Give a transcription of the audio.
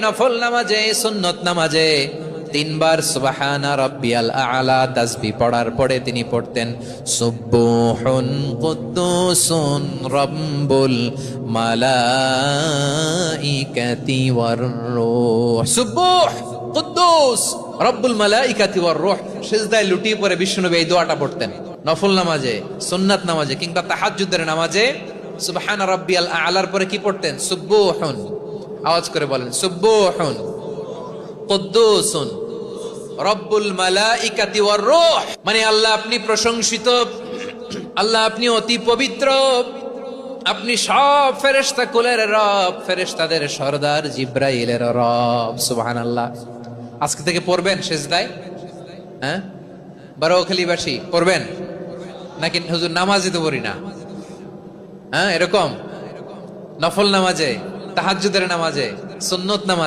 নফল নামাজে সুন্নত নামাজে তিনবার সুবহানা রাব্বিয়াল আ'লা তাসবিহ পড়ার পরে তিনি পড়তেন সুবহুন কুদ্দুসুন রাব্বুল মালাইকাতি ওয়ার রূহ। সুবহ কুদ্দুস রব্বুল মালাইকাতি ওয়ার রূহ। সিজদায় লুটিয়ে পড়ে বিশ্বনবী এই দোয়াটা পড়তেন নফল নামাজে, সুন্নাত নামাজে কিংবা তাহাজ্জুদের নামাজে। সুবহানা রাব্বিয়াল আ'লার পরে কি পড়তেন? সুবহুন, আওয়াজ করে বলেন সুবহুন কুদ্দুসুন রব্বুল মালাইকাতি ওয়ার রূহ। মানে আল্লাহ আপনি প্রশংসিত, আল্লাহ আপনি অতি পবিত্র, আপনি সব ফেরেশতা কুলের রব, ফেরেশতাদের সরদার জিব্রাইলের রব। সুবহানাল্লাহ। আজকে থেকে পড়বেন সিজদায়? হ্যাঁ, বারোখালীবাসী পড়বেন নাকি হুজুর নামাজে তো পড়ি না? হ্যাঁ, এরকম নফল নামাজে, তাহাজ্জুদের নামাজে, সুন্নত নামাজে